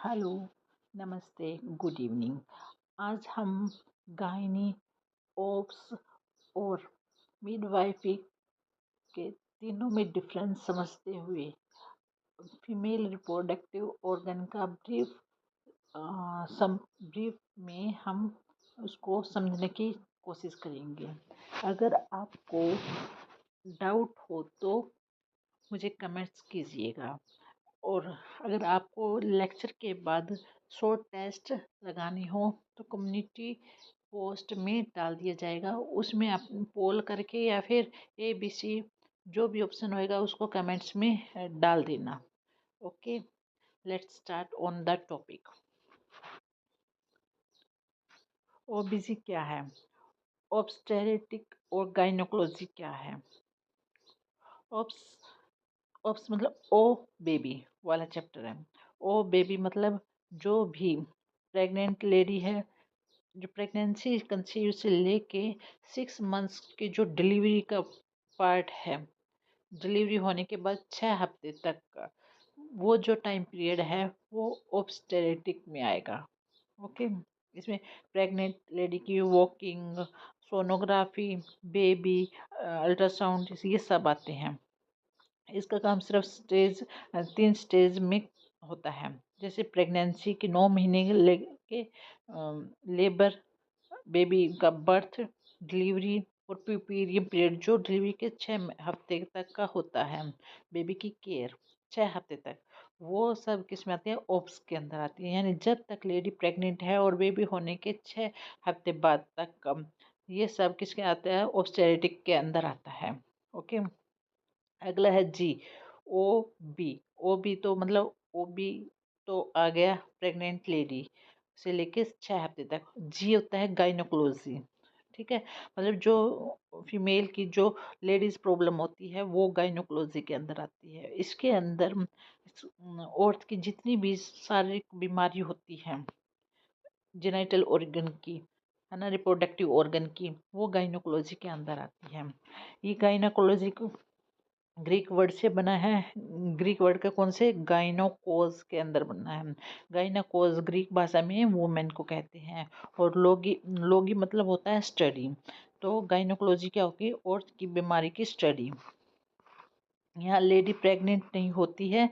Hello, नमस्ते, good evening. आज हम गायनी, ओब्स और मिडवाइफरी के तीनों में डिफरेंस समझते हुए फीमेल रिप्रोडक्टिव ऑर्गन का ब्रीफ में हम उसको समझने की कोशिश करेंगे। अगर आपको डाउट हो तो मुझे कमेंट्स कीजिएगा। और अगर आपको लेक्चर के बाद शॉर्ट टेस्ट लगानी हो तो कम्युनिटी पोस्ट में डाल दिया जाएगा। उसमें आप पोल करके या फिर ABC जो भी ऑप्शन होएगा उसको कमेंट्स में डाल देना। Okay, let's start on the topic. OBG क्या है? ऑब्स्टेरिटिक और गाइनोकोलॉजी क्या है? ऑब्स ऑब्स मतलब ओ बेबी वाला चैप्टर है। ओ बेबी मतलब जो भी प्रेग्नेंट लेडी है, जो प्रेगनेंसी कंसीव से लेके 6 मंथ्स की जो डिलीवरी का पार्ट है, डिलीवरी होने के बाद 6 हफ्ते तक का वो जो टाइम पीरियड है वो ऑब्स्टेरिटिक में आएगा। ओके, इसमें प्रेग्नेंट लेडी की वॉकिंग, सोनोग्राफी, बेबी अल्ट्रासाउंड ये सब आते हैं। इसका काम सिर्फ 3 स्टेज में होता है। जैसे प्रेगनेंसी के 9 महीने लेके लेबर, बेबी का बर्थ, डिलीवरी और प्यूपेरियम पीरियड जो डिलीवरी के 6 हफ्ते तक का होता है। बेबी की केयर 6 हफ्ते तक, वो सब किस में आती है? ओप्स के अंदर आती है। यानी जब तक लेडी प्रेग्नेंट है और बेबी होने के 6 हफ्ते बाद तक ये सब किसके आते हैं? ऑब्स्टेरिटिक के अंदर आता है। ओके, अगला है जी, O B। O B तो मतलब O B तो आ गया प्रेग्नेंट लेडी से लेके 6 हफ्ते तक। जी होता है गाइनोकोलॉजी। ठीक है, मतलब जो फीमेल की जो लेडीज प्रॉब्लम होती है वो गाइनोकोलॉजी के अंदर आती है। इसके अंदर औरत की जितनी भी शारीरिक बीमारी होती है जेनाइटल ऑर्गन की, है ना, रिप्रोडक्टिव ऑर्गन की, वो गाइनोकोलॉजी के अंदर आती है। ये गाइनोकोलॉजी को ग्रीक वर्ड से बना है। ग्रीक वर्ड का कौन से? गाइनोकोज के अंदर बना है। गाइनोकोज ग्रीक भाषा में वुमेन को कहते हैं। और लोगी लोगी मतलब होता है स्टडी। तो गाइनोकोलॉजी क्या होगी? औरत की बीमारी की स्टडी। यहाँ लेडी प्रेग्नेंट नहीं होती है।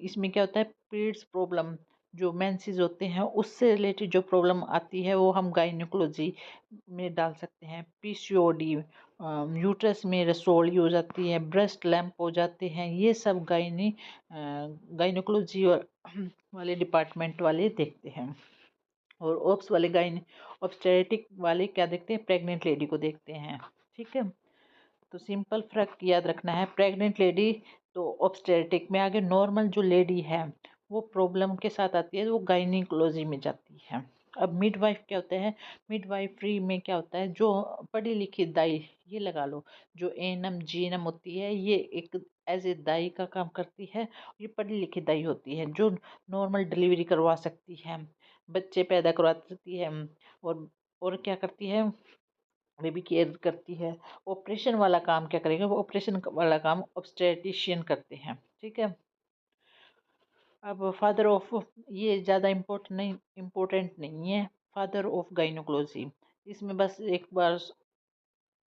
इसमें क्या होता है? पीरियड्स प्रॉब्लम, जो मेंसेस होते हैं उससे रिलेटेड जो प्रॉब्लम आती है वो हम गाइनोकोलॉजी में डाल सकते हैं। PCOD, यूट्रस में रसोली हो जाती है, ब्रेस्ट लैम्प हो जाते हैं, ये सब गाइनोकोलॉजी वाले डिपार्टमेंट वाले देखते हैं। और ओप्स वाले ऑब्स्टेरिटिक वाले क्या देखते हैं? प्रेग्नेंट लेडी को देखते हैं। ठीक है, तो सिंपल फ़र्क याद रखना है। प्रेग्नेंट लेडी तो ऑब्स्टेरिटिक में, आगे नॉर्मल जो लेडी है वो प्रॉब्लम के साथ आती है तो वो गायनिकोलॉजी में जाती है। अब मिडवाइफ क्या होता है? मिडवाइफरी में क्या होता है? जो पढ़ी लिखी दाई, ये लगा लो, जो ANM GNM होती है ये एक एज ए दाई का काम करती है। ये पढ़ी लिखी दाई होती है जो नॉर्मल डिलीवरी करवा सकती है, बच्चे पैदा करवा सकती है, और क्या करती है? बेबी केयर करती है। ऑपरेशन वाला काम क्या करेगा? वो ऑपरेशन वाला काम ऑब्स्टेट्रिशियन करते हैं। ठीक है, अब फादर ऑफ, ये ज़्यादा इम्पोर्टेंट नहीं है। फादर ऑफ गाइनोकोलॉजी, इसमें बस एक बार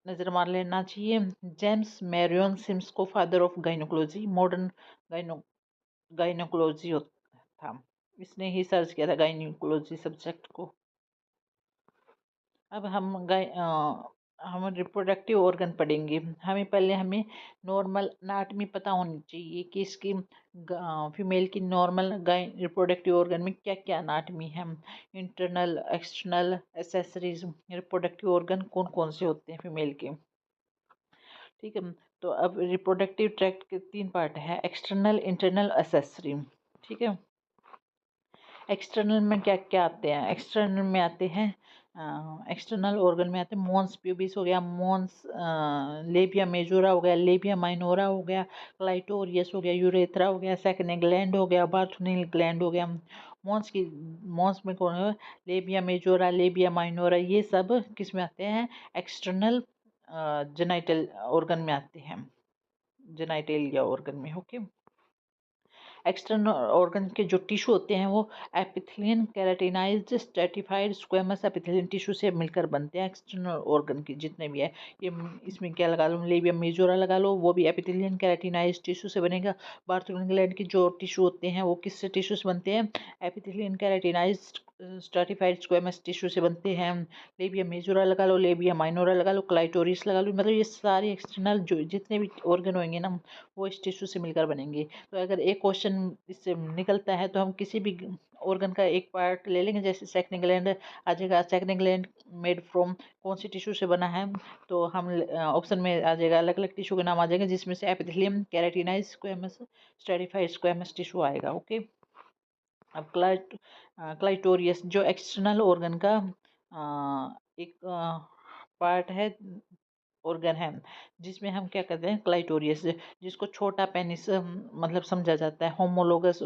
नज़र मार लेना चाहिए। जेम्स मैरियन सिम्स को father of gynaecology, modern gyno gynaecology था। इसने ही सर्च किया था गाइनोकोलॉजी सब्जेक्ट को। अब हम रिप्रोडक्टिव ऑर्गन पढ़ेंगे। हमें नॉर्मल अनाटमी पता होनी चाहिए कि इसकी फीमेल की नॉर्मल रिप्रोडक्टिव ऑर्गन में क्या क्या अनाटमी है। Internal, external, accessories reproductive organ कौन कौन से होते हैं फीमेल के। ठीक है, तो अब रिप्रोडक्टिव ट्रैक्ट के 3 पार्ट है: एक्सटर्नल, इंटरनल, एसेसरी। ठीक है, एक्सटर्नल में क्या क्या आते हैं? एक्सटर्नल में आते हैं, एक्सटर्नल ऑर्गन में आते हैं मॉन्स प्यूबिस हो गया, मॉन्स लेबिया मेजोरा हो गया, लेबिया माइनोरा हो गया, क्लाइटोरियस हो गया, यूरेथ्रा हो गया, सेकने ग्लैंड हो गया, बार्थोनिल ग्लैंड हो गया। मॉन्स में कौन है? लेबिया मेजोरा, लेबिया माइनोरा, ये सब किस में आते हैं? एक्सटर्नल जेनाइटल ऑर्गन में आते हैं, जेनाइटेलिया ऑर्गन में। ओके, एक्सटर्नल ऑर्गन के जो टिश्यू होते हैं वो epithelial keratinised stratified squamous epithelial tissue से मिलकर बनते हैं। एक्सटर्नल ऑर्गन के जितने भी है, ये इसमें क्या लगा लो, लेबियम मेजोरा लगा लो, वो भी एपिथेलियन केराटिनाइज्ड टिश्यू से बनेगा। बार्थोलिन ग्लैंड के जो टिश्यू होते हैं वो किससे टिश्यू से बनते हैं, epithelial keratinised stratified squamous tissue से बनते हैं। लेबियम मेजोरा लगा लो, लेबियम माइनोरा लगा लो, क्लाइटोरिस लगा लो, मतलब ये सारे एक्सटर्नल जो जितने भी ऑर्गन होंगे ना वो इस टिश्यू से मिलकर बनेंगे। तो अगर एक क्वेश्चन इससे निकलता है तो हम किसी भी ऑर्गन का एक पार्ट ले लेंगे, जैसे सेक्नी ग्लैंड आ जाएगा, सेक्नी ग्लैंड मेड फ्रॉम कौन सी टिश्यू से बना है, तो हम ऑप्शन में आ जाएगा, अलग अलग टिश्यू के नाम आ जाएंगे, जिसमें से epithelium keratinize squamous stratified squamous tissue आएगा। ओके, अब क्लाइटोरियस जो एक्सटर्नल ऑर्गन का एक पार्ट है, ऑर्गन है, जिसमें हम क्या कहते हैं, क्लाइटोरियस, जिसको छोटा पेनिस मतलब समझा जाता है, होमोलोगस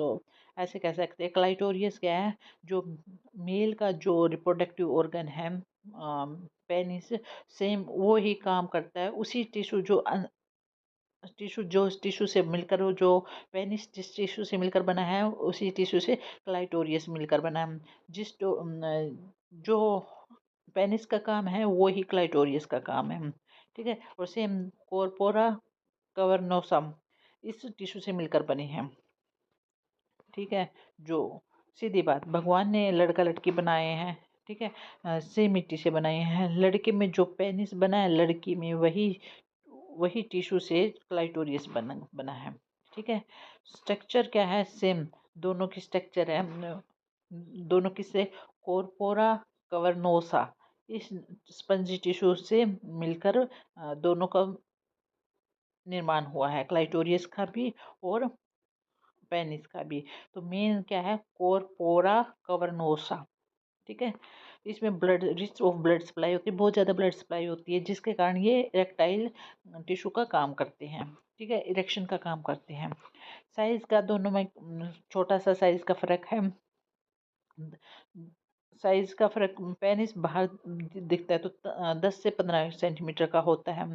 ऐसे कह सकते हैं। क्लाइटोरियस क्या है, जो मेल का जो रिप्रोडक्टिव ऑर्गन है पेनिस, सेम वो ही काम करता है, उसी टिश्यू से मिलकर, वो जो पेनिस जिस टिश्यू से मिलकर बना है उसी टिश्यू से क्लाइटोरियस मिलकर बना है। जो पेनिस का काम है वो ही क्लाइटोरियस का काम है। ठीक है, और सेम कोरपोरा कवर्नोसम इस टिश्यू से मिलकर बने हैं। ठीक है, जो सीधी बात, भगवान ने लड़का लड़की बनाए हैं, ठीक है, सेम मिट्टी से बनाए हैं। लड़के में जो पेनिस बना है, लड़की में वही वही टिश्यू से क्लाइटोरियस बना है। ठीक है, स्ट्रक्चर क्या है, सेम दोनों की स्ट्रक्चर है, दोनों किससे, कोरपोरा कवर्नोसा इस स्पंजी टिश्यू से मिलकर दोनों का निर्माण हुआ है, क्लाइटोरियस का भी और पेनिस का भी। तो मेन क्या है, कोरपोरा कवर्नोसा। ठीक है, इसमें blood rich of blood supply होती है, बहुत ज़्यादा ब्लड सप्लाई होती है, जिसके कारण ये इरेक्टाइल टिश्यू का काम करते हैं। ठीक है, इरेक्शन का काम करते हैं। साइज का दोनों में छोटा सा साइज का फर्क है। साइज का फर्क, पेनिस बाहर दिखता है तो 10 से 15 सेंटीमीटर का होता है,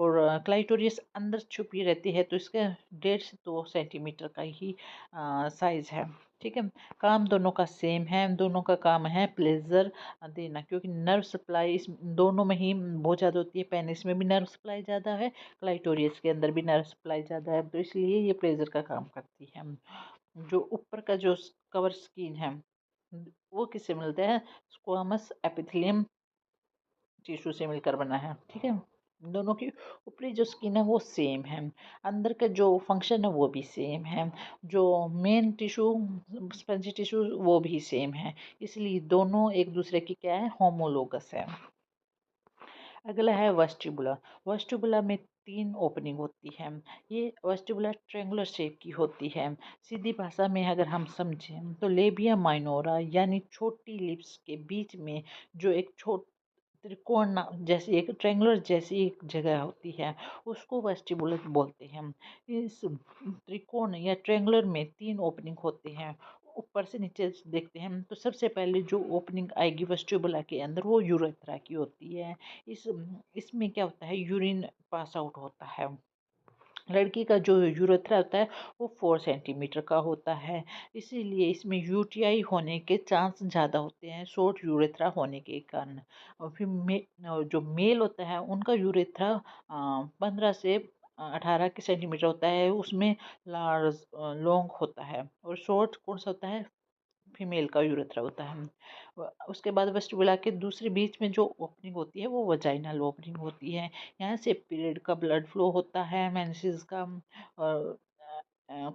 और क्लाइटोरियस अंदर छुपी रहती है तो इसका 1.5 से 2 सेंटीमीटर का ही साइज है। ठीक है, काम दोनों का सेम है, दोनों का काम है प्लेजर देना, क्योंकि नर्व सप्लाई इस दोनों में ही बहुत ज़्यादा होती है। पेनिस में भी नर्व सप्लाई ज़्यादा है, क्लाइटोरियस के अंदर भी नर्व सप्लाई ज़्यादा है, तो इसलिए ये प्लेजर का काम करती है। जो ऊपर का जो कवर स्किन है वो किससे मिलता है, स्क्वामस एपिथेलियम टिश्यू से मिलकर बना है। ठीक है, दोनों की ऊपरी जो स्किन है वो सेम है, अंदर का जो फंक्शन है वो भी सेम है, जो मेन टिश्यू स्पंजी टिश्यू वो भी सेम है, इसलिए दोनों एक दूसरे की क्या है, होमोलोगस है। अगला है वेस्टिबुला। वेस्टिबुला में 3 ओपनिंग होती है। ये वेस्टिबुला ट्रेंगुलर शेप की होती है। सीधी भाषा में अगर हम समझें तो लेबिया माइनोरा यानी छोटी लिप्स के बीच में जो एक त्रिकोण जैसी एक ट्रेंगुलर जैसी एक जगह होती है उसको वेस्टिबुलर बोलते हैं। इस त्रिकोण या ट्रेंगुलर में 3 ओपनिंग होते हैं। ऊपर से नीचे देखते हैं तो सबसे पहले जो ओपनिंग आएगी वेस्टिबुला के अंदर वो यूरेथ्रा की होती है। इस इसमें क्या होता है, यूरिन पास आउट होता है। लड़की का जो यूरेथ्रा होता है वो 4 सेंटीमीटर का होता है, इसीलिए इसमें यूटीआई होने के चांस ज़्यादा होते हैं शॉर्ट यूरेथ्रा होने के कारण। और फिर जो मेल होता है उनका यूरेथ्रा 15 से 18 के सेंटीमीटर होता है, उसमें लार्ज लॉन्ग होता है, और शॉर्ट कौन सा होता है, फीमेल का यूरेथ्रा होता है। उसके बाद वेस्टिबुला के दूसरे बीच में जो ओपनिंग होती है वो वजाइनल ओपनिंग होती है। यहाँ से पीरियड का ब्लड फ्लो होता है, मेंसेस का, और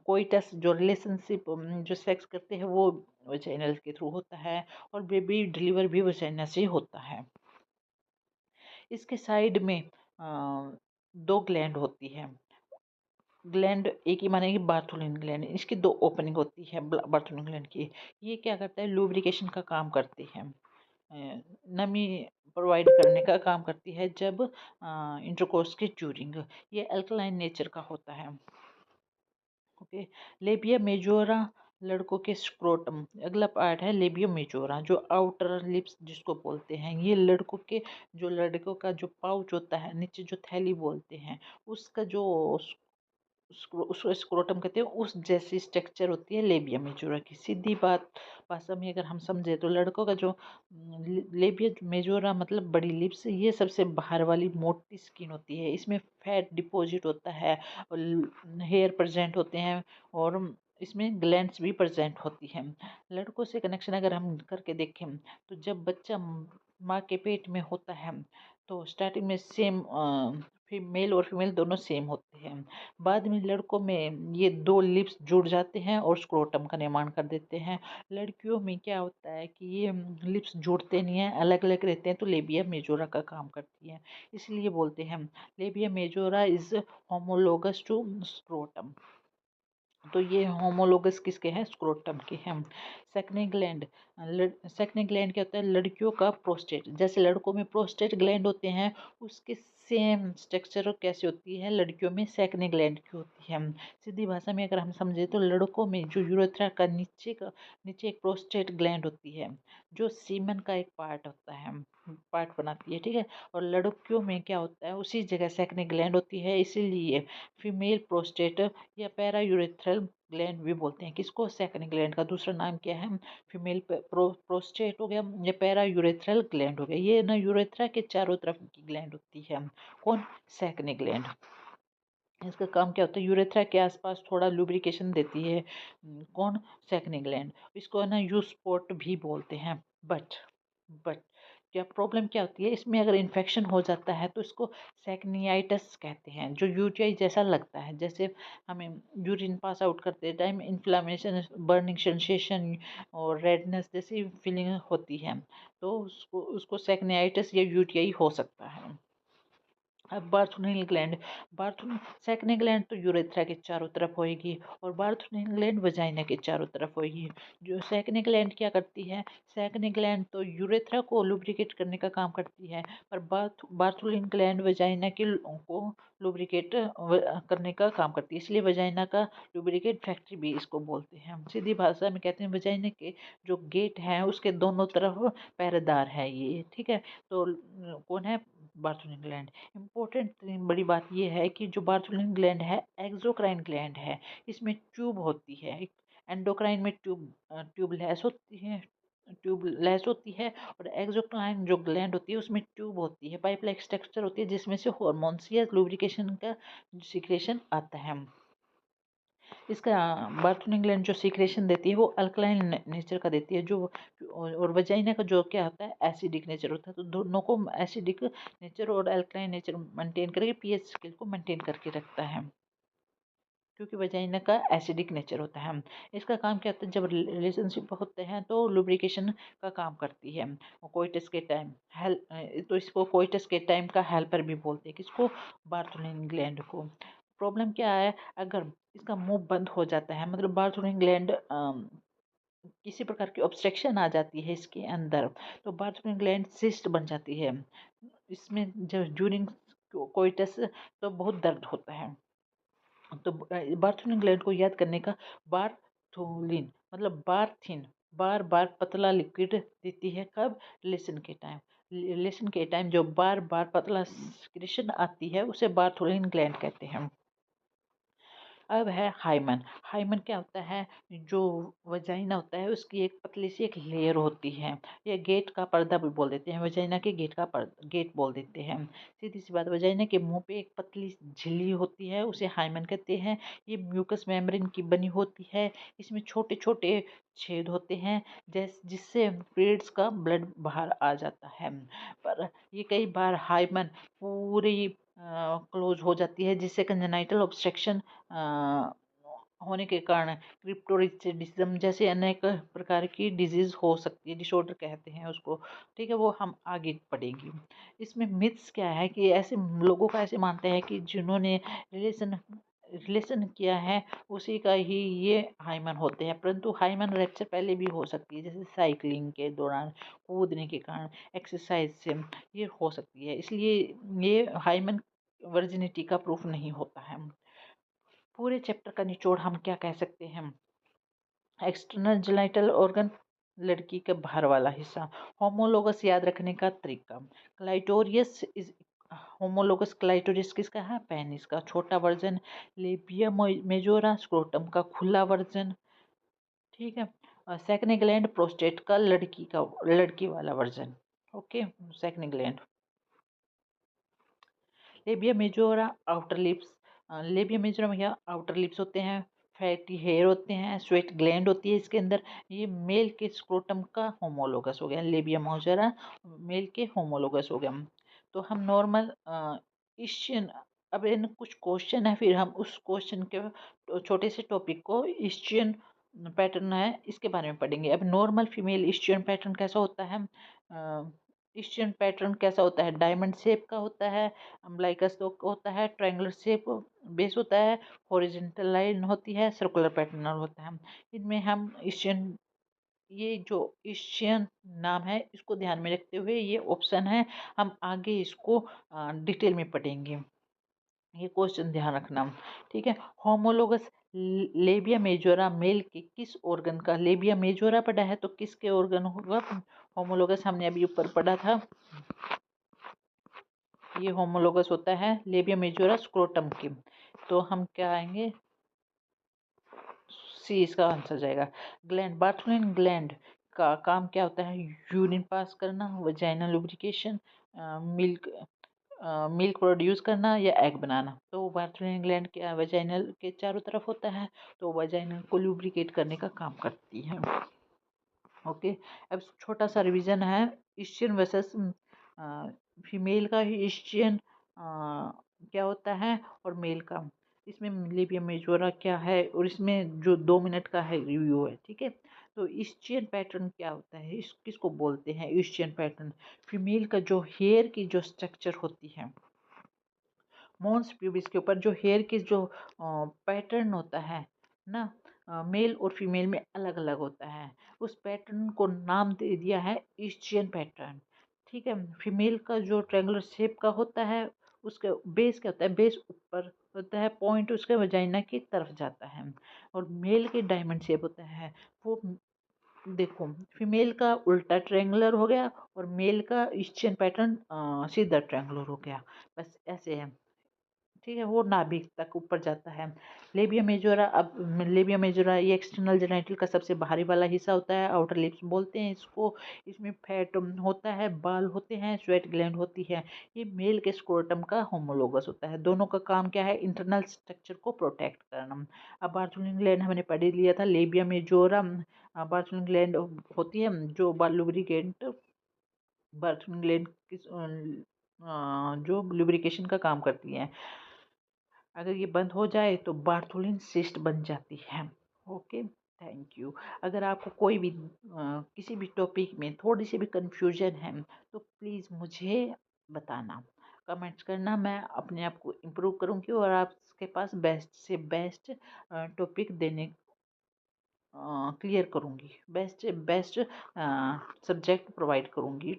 कोइटस जो रिलेशनशिप जो सेक्स करते हैं वो वजाइनल के थ्रू होता है, और बेबी डिलीवर भी वजाइना से होता है। इसके साइड में 2 ग्लैंड होती है। ग्लैंड एक ही मानेगी बार्थोलिन ग्लैंड, इसकी 2 ओपनिंग होती है बार्थोलिन ग्लैंड की। ये क्या करता है, लुब्रिकेशन का काम करते हैं, नमी प्रोवाइड करने का काम करती है जब इंटरकोर्स के ड्यूरिंग। ये अल्कलाइन नेचर का होता है। ओके, लेबिया मेजोरा लड़कों के स्क्रोटम, अगला पार्ट है लेबिया मेजोरा जो आउटर लिप्स जिसको बोलते हैं। ये लड़कों का जो पाउच होता है, नीचे जो थैली बोलते हैं, उसका जो उसको स्क्रोटम कहते हैं, उस जैसी स्ट्रक्चर होती है लेबिया मेजोरा की। सीधी बात भाषा में अगर हम समझे तो लड़कों का जो लेबिया मेजोरा मतलब बड़ी लिप्स, ये सबसे बाहर वाली मोटी स्किन होती है। इसमें फैट डिपॉजिट होता है और हेयर प्रेजेंट होते हैं और इसमें ग्लैंड्स भी प्रेजेंट होती हैं। लड़कों से कनेक्शन अगर हम करके देखें तो जब बच्चा माँ के पेट में होता है तो स्टार्टिंग में सेम मेल और फीमेल दोनों सेम होते हैं। बाद में लड़कों में ये दो लिप्स जुड़ जाते हैं और स्क्रोटम का निर्माण कर देते हैं। लड़कियों में क्या होता है कि ये लिप्स जुड़ते नहीं हैं, अलग अलग रहते हैं, तो लेबिया मेजोरा का काम करती है। इसलिए बोलते हैं labia majora is homologous to scrotum. तो ये होमोलोगस किसके हैं? स्क्रोटम के हैं। सेक्ने ग्लैंड, सेक्ने ग्लैंड क्या होता है? लड़कियों का प्रोस्टेट। जैसे लड़कों में प्रोस्टेट ग्लैंड होते हैं, उसके सेम स्ट्रक्चर कैसे होती है लड़कियों में सेक्ने ग्लैंड की होती है। सीधी भाषा में अगर हम समझे तो लड़कों में जो यूरेथ्रा का नीचे एक प्रोस्टेट ग्लैंड होती है जो सीमन का एक पार्ट होता है, पार्ट बनाती है, ठीक है। और लड़कियों में क्या होता है? उसी जगह सेक्ने ग्लैंड होती है, इसीलिए फीमेल प्रोस्टेट या पैरायूरेथ्रल ग्लैंड भी बोलते हैं। किसको? सेक्ने ग्लैंड का दूसरा नाम क्या है? फीमेल प्रोस्टेट हो गया या पैरायूरेथ्रल ग्लैंड हो गया। ये ना यूरेथ्रा के चारों तरफ की ग्लैंड होती है। कौन? सेक्ने ग्लैंड। इसका काम क्या होता है? यूरेथ्रा के आसपास थोड़ा लुब्रिकेशन देती है। कौन? सेक्ने ग्लैंड। इसको है ना यू स्पॉट भी बोलते हैं। बट क्या प्रॉब्लम क्या होती है इसमें? अगर इन्फेक्शन हो जाता है तो इसको सेक्नियाइटिस कहते हैं, जो यूटीआई जैसा लगता है। जैसे हमें यूरिन पास आउट करते टाइम इन्फ्लामेशन, बर्निंग सेंसेशन और रेडनेस जैसी फीलिंग होती है, तो उसको उसको सेक्नियाइटिस या यूटीआई हो सकता है। अब बार्थोनिल ग्लैंड, बार्थोन सेक्ने ग्लैंड तो यूरेथ्रा के चारों तरफ होएगी और बार्थोनिल ग्लैंड वजाइना के चारों तरफ होएगी। जो सेक्ने ग्लैंड क्या करती है? सेक्ने ग्लैंड तो यूरेथ्रा को लुब्रिकेट करने का काम करती है, पर बार्थोनिल ग्लैंड वजाइना के को लुब्रिकेट करने का काम करती है, इसलिए वजाइना का लुब्रिकेट फैक्ट्री भी इसको बोलते हैं। सीधी भाषा में कहते हैं वजाइना के जो गेट हैं उसके दोनों तरफ पहरेदार है ये, ठीक है। तो कौन है? बार्थोनिल ग्लैंड। इम्पोर्टेंट बड़ी बात यह है कि जो बार्थोलिन ग्लैंड है एक्सोक्राइन ग्लैंड है, इसमें ट्यूब होती है। एंडोक्राइन में ट्यूबलेस होती है, ट्यूबलेस होती है, और एक्सोक्राइन जो ग्लैंड होती है उसमें ट्यूब होती है, पाइप लाइक स्ट्रक्चर होती है जिसमें से हॉर्मोन्स या लुब्रिकेशन का सिक्रेशन आता है। इसका बार्थोनिल ग्लैंड जो सीक्रेशन देती है वो अल्कलाइन नेचर का देती है, जो और वजाइना का जो क्या होता है? एसिडिक नेचर होता है। तो दोनों को एसिडिक नेचर और अल्कलाइन नेचर मेंटेन करके पीएच स्केल को मेंटेन करके रखता है, क्योंकि वजाइना का एसिडिक नेचर होता है। इसका काम क्या होता है? जब रिलेशनशिप होते हैं तो लुब्रिकेशन का काम करती है कोइटस के टाइम। हेल्प, तो इसको कोइटस के टाइम का हेल्पर भी बोलते हैं। किसको? बार्थोलिन ग्लैंड को। प्रॉब्लम क्या है? अगर इसका मुंह बंद हो जाता है, मतलब बार्थोलिन ग्लैंड किसी प्रकार की ऑब्स्ट्रक्शन आ जाती है इसके अंदर, तो बार्थोलिन ग्लैंड सिस्ट बन जाती है। इसमें जब ड्यूरिंग कोइटस तो बहुत दर्द होता है। तो बार्थोलिन ग्लैंड को याद करने का, बार्थोलिन मतलब बारथिन, बार बार पतला लिक्विड देती है। कब? रिलेशन के टाइम। रिलेशन के टाइम जो बार बार पतला सिक्रेशन आती है उसे बार्थोलिन ग्लैंड कहते हैं। अब है हाइमन। हाइमन क्या होता है? जो वजाइना होता है उसकी एक पतली सी एक लेयर होती है, या गेट का पर्दा भी बोल देते हैं, वजाइना के गेट का गेट बोल देते हैं। सीधी सी बात, वजाइना के मुंह पे एक पतली झिल्ली होती है, उसे हाइमन कहते हैं। ये म्यूकस मेम्ब्रेन की बनी होती है। इसमें छोटे छोटे छेद होते हैं जिससे पीरियड्स का ब्लड बाहर आ जाता है। पर ये कई बार हाइमन पूरी क्लोज हो जाती है, जिससे कंजेनाइटल ऑब्स्ट्रक्शन होने के कारण क्रिप्टोरिचिडिज्म जैसे अनेक प्रकार की डिजीज हो सकती है, डिसऑर्डर कहते हैं उसको, ठीक है। वो हम आगे पढ़ेंगे। इसमें मिथ्स क्या है कि ऐसे लोगों का ऐसे मानते हैं कि जिन्होंने रिलेशन किया है उसी का ही ये हाइमन होते हैं, परंतु हाइमन रैप्चर पहले भी हो सकती है, जैसे साइकिलिंग के दौरान, कूदने के कारण, एक्सरसाइज से ये हो सकती है। इसलिए ये हाइमन वर्जिनिटी का प्रूफ नहीं होता है। पूरे चैप्टर का निचोड़ हम क्या कह सकते हैं? एक्सटर्नल जेनिटल ऑर्गन, लड़की का बाहर वाला हिस्सा। होमोलोगस याद रखने का तरीका, क्लाइटोरियस इज होमोलोगस क्लाइटोरिस किसका है? पेनिस का छोटा वर्जन। लेबिया मेजोरा स्क्रोटम का खुला वर्जन। ठीक है। सेक्ने ग्लैंड प्रोस्टेट का लड़की वाला version. Okay. Skene gland. Labia majora outer lips. Labia majora में क्या आउटर लिप्स होते हैं, फैटी हेयर होते हैं, स्वेट ग्लैंड होती है इसके अंदर। ये मेल के स्क्रोटम का होमोलोगस हो गया, लेबिया मेजोरा मेल के होमोलोगस हो गया। तो हम नॉर्मल ईस्टियन, अब इन कुछ क्वेश्चन है, फिर हम उस क्वेश्चन के छोटे से टॉपिक को ईस्टियन पैटर्न है इसके बारे में पढ़ेंगे। अब नॉर्मल फीमेल ईस्टियन पैटर्न कैसा होता है? ईस्टियन पैटर्न कैसा होता है? डायमंड शेप का होता है, अम्बलाइकस होता है, ट्रायंगुलर शेप बेस होता है, हॉरिजॉन्टल लाइन होती है, सर्कुलर पैटर्न होता है। इनमें हम ईस्टियन, ये जो ईस्टियन नाम है इसको ध्यान में रखते हुए ये ऑप्शन है, हम आगे इसको डिटेल में पढ़ेंगे। ये क्वेश्चन ध्यान रखना। ठीक है। होमोलोगस लेबिया मेजोरा मेल के किस ऑर्गन का? लेबिया मेजोरा पढ़ा है तो किसके ऑर्गन होगा? होमोलोगस हमने अभी ऊपर पढ़ा था, ये होमोलोगस होता है लेबिया मेजोरा स्क्रोटम की। तो हम क्या आएंगे? सी इसका आंसर जाएगा। ग्लैंड, बार्थोलिन ग्लैंड का काम क्या होता है? यूरिन पास करना, vaginal lubrication, milk milk produce करना या एग बनाना। तो बार्थोलिन ग्लैंड के वजाइनल के चारों तरफ होता है, तो वजाइनल को लुब्रिकेट करने का काम करती है। ओके। अब छोटा सा रिवीजन है, ईस्टियन वर्सेस फीमेल का ही ईस्टियन क्या होता है और मेल का। इसमें लेबिया मेजोरा क्या है और इसमें जो 2 मिनट का है रिव्यू है। ठीक है। तो ईस्टियन पैटर्न क्या होता है, इस किसको बोलते हैं ईस्टियन पैटर्न? फीमेल का जो हेयर की जो स्ट्रक्चर होती है, मोन्स प्यूबिस के ऊपर जो हेयर की जो पैटर्न होता है ना, मेल और फीमेल में अलग अलग होता है, उस पैटर्न को नाम दे दिया है ईस्टियन पैटर्न। ठीक है। फीमेल का जो ट्रायंगुलर शेप का होता है, उसका बेस क्या होता है? बेस ऊपर होता है, पॉइंट उसके वजाइना की तरफ जाता है। और मेल के डायमंड शेप होता है वो, देखो फीमेल का उल्टा ट्रायंगुलर हो गया और मेल का ईस्टियन पैटर्न सीधा ट्रायंगुलर हो गया। बस ऐसे है। ठीक है। वो नाभिक तक ऊपर जाता है। लेबिया मेजोरा, अब लेबिया मेजोरा ये एक्सटर्नल जेनाइटल का सबसे बाहरी वाला हिस्सा होता है, आउटर लिप्स बोलते हैं इसको। इसमें फैट होता है, बाल होते हैं, स्वेट ग्लैंड होती है। ये मेल के स्क्रोटम का होमोलोगस होता है। दोनों का काम क्या है? इंटरनल स्ट्रक्चर को प्रोटेक्ट करना। अब बार्थोलिन ग्लैंड हमने पढ़ ही लिया था, लेबिया मेजोरा बार्थोलिन ग्लैंड होती है जो लुब्रिकेंट, बार्थोलिन ग्लैंड किस जो लुब्रिकेशन का काम करती है। अगर ये बंद हो जाए तो बार्थोलिन सिस्ट बन जाती है। ओके। Thank you. अगर आपको कोई भी किसी भी टॉपिक में थोड़ी सी भी कंफ्यूजन है तो प्लीज़ मुझे बताना, कमेंट्स करना, मैं अपने आप को इम्प्रूव करूँगी और आपके पास बेस्ट से बेस्ट टॉपिक देने क्लियर करूँगी, बेस्ट से बेस्ट सब्जेक्ट प्रोवाइड करूँगी